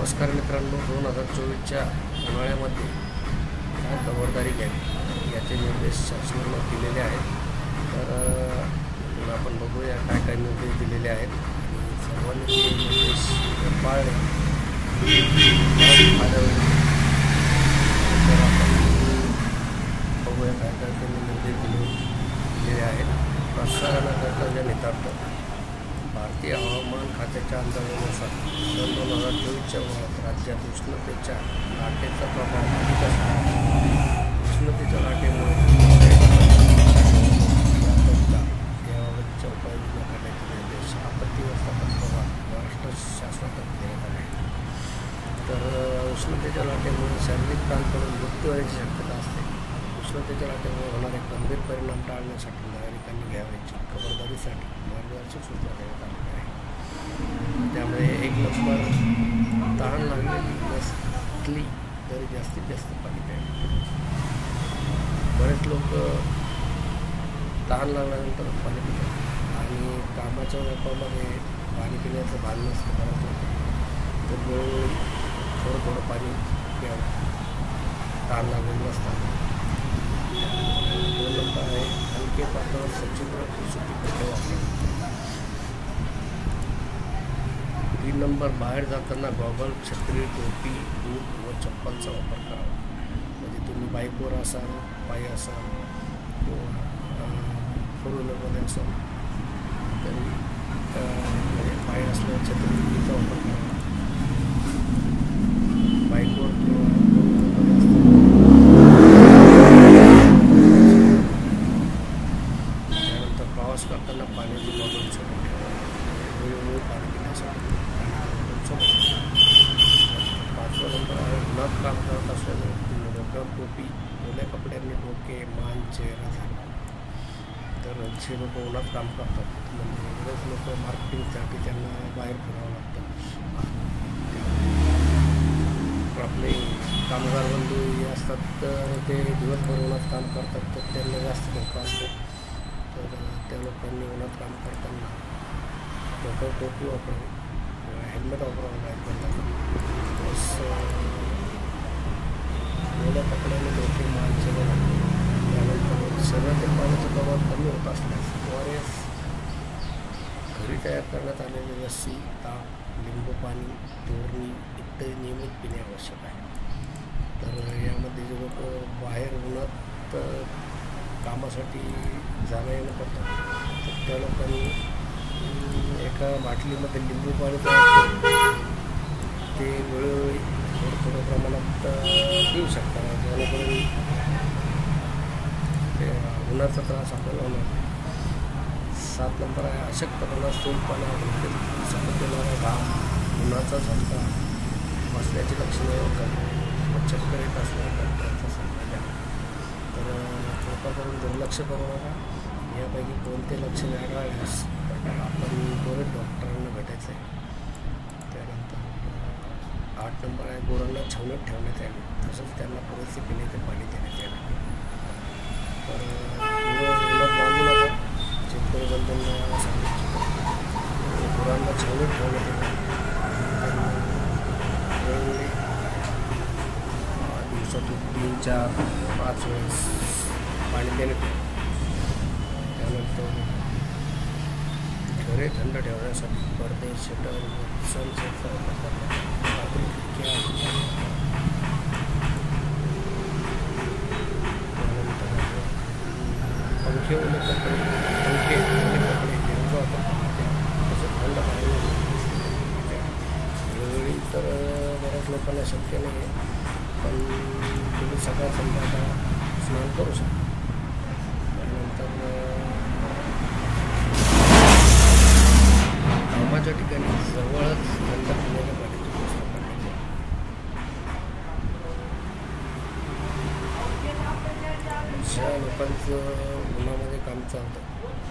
नमस्कार मित्रांनो, 2024च्या उन्हाळ्यामध्ये काय खबरदारी घ्यावी याचे निर्देश शासनाने दिलेले आहेत. तर आपण बघूया काय काय निर्देश दिलेले आहेत आणि सर्वांनी ते निर्देश पाळले फायदा होईल. तर आपण बघूया काय काय त्यांनी निर्देश दिलेले आहेत. प्रसारणाकरता जनितार्थ भारतीय हवामान खात्याच्या अंदाजानुसार सन 2024च्या उन्हाळ्यात राज्यात उष्णतेच्या लाटेचा प्रभाव अधिक असतो. उष्णतेच्या लाटेमुळे याबाबतच्या उपाययोजना करण्याचे निर्देश आपत्ती व्यवस्थापन विभाग महाराष्ट्र शासनातर्फे देण्यात आले. तर उष्णतेच्या लाटेमुळे शारीरिक ताण पडून मृत्यू होण्याची शक्यता असते. उष्णतेच्या लाटेमुळे होणारे गंभीर परिणाम टाळण्यासाठी नागरिकांनी घ्यावयाची खबरदारीसाठी मार्गदर्शक सूचना देण्यात आलेल्या आहे. त्यामुळे एक नंबर तहान लागलेली नसली तरी जास्तीत जास्त पाणी प्यावे. बरेच लोक तहान लागल्यानंतर पाणी पितात आणि कामाच्या व्यापामध्ये पाणी पिण्याचं भान नसतं बऱ्याच लोक. तर थोडं थोडं पाणी प्यावं तहान लागलेलं नसतं. 2 नंबर आहे हलके पातळ सचित्र सुती कपडे वापरावे. 3 नंबर बाहेर जाताना गॉगल, छत्री, टोपी, बूट व चप्पलचा वापर करावा. म्हणजे तुम्ही बाईकवर असाल, पायी असाल किंवा 4 व्हीलरमध्ये असाल तरी म्हणजे पायी असल्यावर छत्रीचा वापर करावा. बाईकवर किंवा 4 व्हीलरमध्ये असताना त्यानंतर प्रवास करताना पाण्याची बॉटल सोबत ठेवा. वेळोवेळी पाणी पिण्यासाठी 5वा नंबर आहे उन्हात काम करत असल्याने डोक्यावर टोपी, ओल्या कपड्यांनी डोके, मान, चेहरा झाला. तर जे लोक उन्हात काम करतात म्हणजे बरेच लोक मार्केटिंगसाठी त्यांना बाहेर फिरावं लागतं. आपले कामगार बंधू हे असतात तर ते दिवसभर उन्हात काम करतात तर त्यांना जास्त धोका असतो. तर त्या लोकांनी उन्हात काम करताना डोक्यावर टोपी वापरावी, हेल्मेट वापरावं बाईकवरला. प्लस ओल्या कपड्याने डोके, मान, चेहरा. त्यानंतर शरीरातील पाण्याचं प्रमाण कमी होत असल्यास ORS घरी तयार करण्यात आलेले लस्सी, ताक, लिंबू पाणी, तोरणी इत्यादी नियमित पिणे आवश्यक आहे. तर यामध्ये जे लोक बाहेर उन्हात कामासाठी जाणं येणं करतात तर त्या लोकांनी एका बाटलीमध्ये लिंबू पाणी तयार करून ते वेळोवेळी थोडं प्रमाणात पिऊ शकतात. जेणेकरून ते उन्हाचा त्रास आपल्याला होणार नाही. 7 नंबर आहे अशक्तपणा, स्थूलपणा, सतत येणारा घाम, उन्हाचा झटका, बसण्याची लक्षणे व चक्कर येत असल्याने डॉक्टरांचा सल्ला द्या. तर कृपा करून दुर्लक्ष करू नका. यापैकी कोणते लक्षणे आढळल्यास आपण त्वरित डॉक्टरांना भेटायचं आहे. त्यानंतर 8 नंबर आहे गुरांना छावणीत ठेवण्यात यावे, तसंच त्यांना पुरेसे पिण्याचे पाणी देण्यात यावे. तर उन्हात बांधू नका. शेतकरी बंधूंना सांगितलं गुरांना छावणीत ठेवण्यात यावे. वेळोवेळी दिवसातून 3, 4, 5 वेळेस पाणी देण्यात यावे. त्यानंतर घरे थंड ठेवण्यासाठी पडदे, शटर, सनसेटचा वापर करतात. रात्री खिडक्या, त्यानंतर पंखे ओले कपडे यांचा वापर करतात. तसं थंड पाणी वेळोवेळी तर बऱ्याच लोकांना शक्य नाही आहे, पण तुम्ही सकाळ संध्याकाळ स्नान करू शकता. त्यानंतर कामाच्या ठिकाणी जवळच थंड पिण्याच्या पाण्याची व्यवस्था करण्याची आहे. ज्या लोकांचं उन्हामध्ये काम चालतं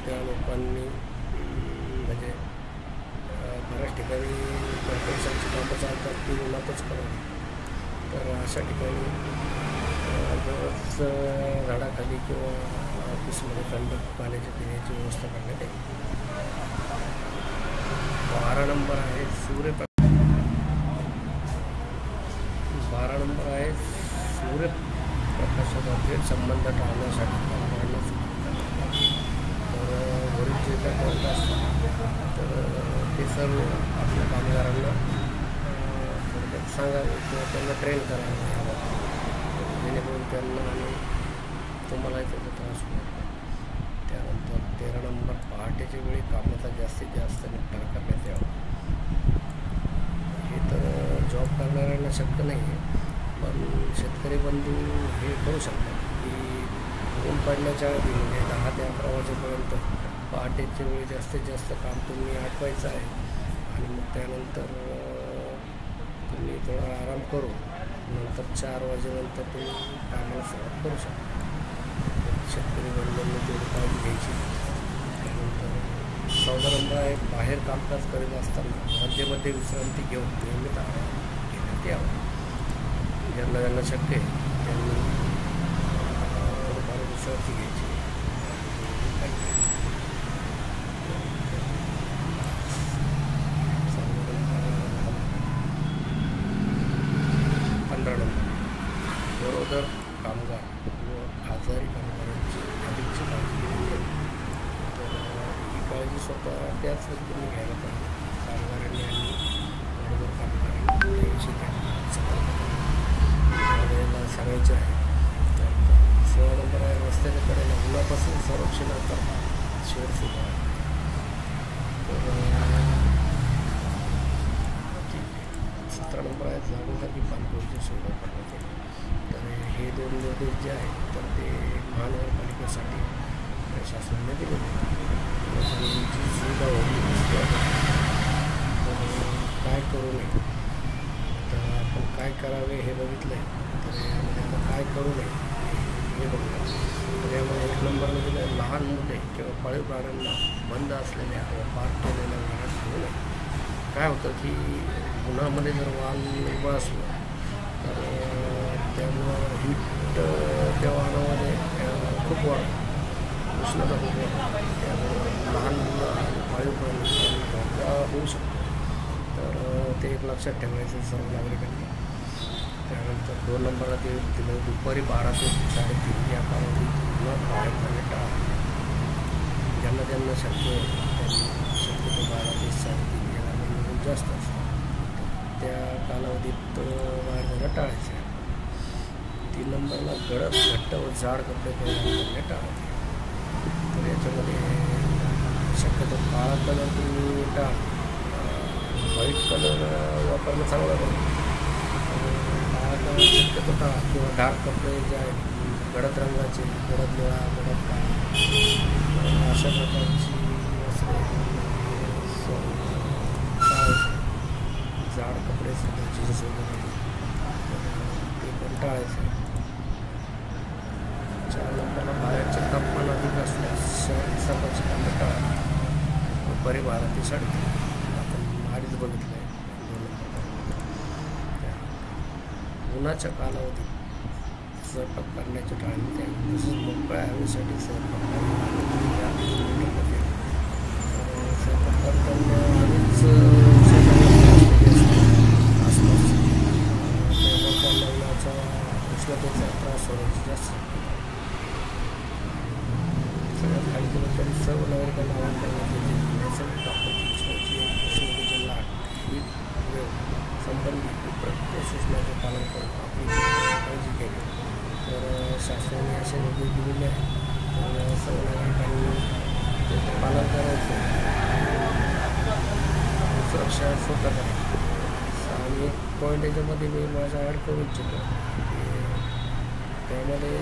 त्या लोकांनी म्हणजे बऱ्याच ठिकाणी कॉर्पोरेशनची कामं चालतात ती उन्हातच करावी. तर अशा ठिकाणी जवळच झाडाखाली किंवा ऑफिसमध्ये थंड पाण्याची पिण्याची व्यवस्था करण्यात येईल. 12 नंबर आहे सूर्यप्रकाश 12 नंबर आहे सूर्यप्रकाशाचा थेट संबंध टाळण्यासाठी कामगारांना तर वरील जे काही पॉईंट असतात तर ते सर्व आपल्या कामगारांना थोडक्यात सांगावे किंवा त्यांना ट्रेन करावे जेणेकरून त्यांना आणि तुम्हालाही त्याचा त्रास होणार नाही. त्यानंतर 13 नंबर पहाटेच्या वेळी कामाचा जास्तीत जास्त निपटारा करण्यात यावा. हे तर जॉब करणाऱ्यांना शक्य नाही आहे, पण शेतकरी बंधू हे करू शकतात की ऊन पडण्याच्या आधी म्हणजे 10 ते 11 वाजेपर्यंत पहाटेच्या वेळी जास्तीत जास्त काम तुम्ही आटवायचं आहे आणि मग त्यानंतर तुम्ही थोडा आराम करू नंतर 4 वाजेनंतर तुम्ही कामाला सुरुवात करू शकता. शेतकरी बंधूंनी तेवढी काळजी घ्यायची. त्यानंतर 14 नंबर आहे बाहेर कामकाज करीत असताना मध्ये विश्रांती घेऊन नियमित आराम घेण्यात यावं. ज्यांना शक्य आहे त्यांनी थोडंफार विश्रांती घ्यायची. 15 नंबर गरोदर कामगार व आजारी कामगारांची अधिकची काळजी घ्यावी. तर ही काळजी स्वतः त्याच व्यक्तींनी घ्यायला पाहिजे. कामगारांनी आणि गरोदर कामगारांनी याविषयी याला सांगायचे आहे. त्यानंतर 16 नंबर आहे रस्त्याच्या कडेला उन्हापासून संरक्षणाचा शेड सुद्धा आहे. तर 17 नंबर आहे जागोजागी पाणपोईची सुविधा करण्यात येईल. तर हे 2 निर्देश जे आहेत तर ते महानगरपालिकेसाठी शासनाने दिलेले लोकांची सुविधा होती तर काय करू नये. तर आपण काय करावे हे बघितलं आहे तर यामध्ये आता काय करू नये हे बघूया. तर यामध्ये 1 नंबरला दिलं आहे लहान मुले किंवा पाळीव प्राण्यांना बंद असलेल्या व पार्क केलेल्या वाहनात घेऊ नये. काय होतं की उन्हामध्ये जर वाहन उभं असलं तर त्यामुळं हीट त्या वाहनामध्ये खूप वाढतं, उष्णता खूप वाढते. त्यामुळं लहान मुलं आणि पाळीव प्राणी धोका होऊ शकतो. तर ते एक लक्षात ठेवायचं सर्व नागरिकांनी. त्यानंतर 2 नंबरला ते दिलं दुपारी 12 ते 3:30 या कालावधीत बाहेर जाणे टाळा. ज्यांना शक्य त्यांनी शक्यतो 12 ते 3:30 या कालावधीत जास्त असतं त्या कालावधीत बाहेर जाणं टाळायचं आहे. 3 नंबरला गडद घट्ट व जाड कपडे परिधान करणे टाळा. तर याच्यामध्ये शक्यतो काळा कलर तुम्ही टाळा. व्हाईट कलर वापरणं चांगलं नाही. काळा कलर शक्यतो टाळा किंवा डार्क कपडे जे आहेत गडद रंगाचे गडद निळा गडद काळा अशा प्रकारची वस्त्रे जाड कपडे सुद्धा जीन्स वगैरे ते पण टाळायचे. 4 नंबरला बाहेरचे तापमान अधिक असल्यास सर्वांची कामं टाळा. दुपारी 12 ते 3:30 आपण आधीच बघितलं आहे 2 नंबर. उन्हाच्या कालावधीत स्वयंपाक करण्याचे टाळणे द्यावे. तसेच मोकळ्या हवेसाठी स्वयंपाक स्वयंपाक करताना आधीच आसपास त्यामुळे त्यांना उन्हाचा उष्णतेचा त्रास होण्याची जास्त सगळ्यात खाली केलं तरी सर्व नागरिकांना आवाहन करण्यात येते की नैसर्गिक आपत्ती उष्णतेची लाट ही वेळ संबंधित प्रत्येक सूचनाचे पालन करून आपली काळजी घ्यावी. तर शासनाने असे निर्देश दिलेले आहेत तर सर्व नागरिकांनी त्याचे पालन करायचं. सुरक्षा स्वतः करायची. आणि एक पॉईंट याच्यामध्ये मी माझा ॲड करू इच्छितो की त्यामध्ये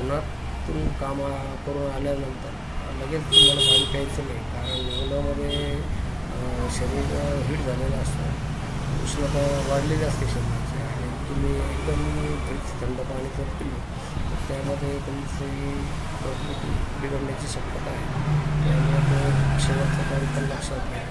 उन्हातून कामा करून आल्यानंतर लगेच तुम्हाला पाणी प्यायचं नाही. कारण उन्हामध्ये शरीर हीट झालेलं असतं, उष्णता वाढलेली असते शरीराची आणि तुम्ही एकदम थंड पाणी जर पिलं तर त्यामध्ये तुमची प्रकृती बिघडण्याची शक्यता आहे. त्यामुळे शेवटचं पाणी पण लक्षात घ्या.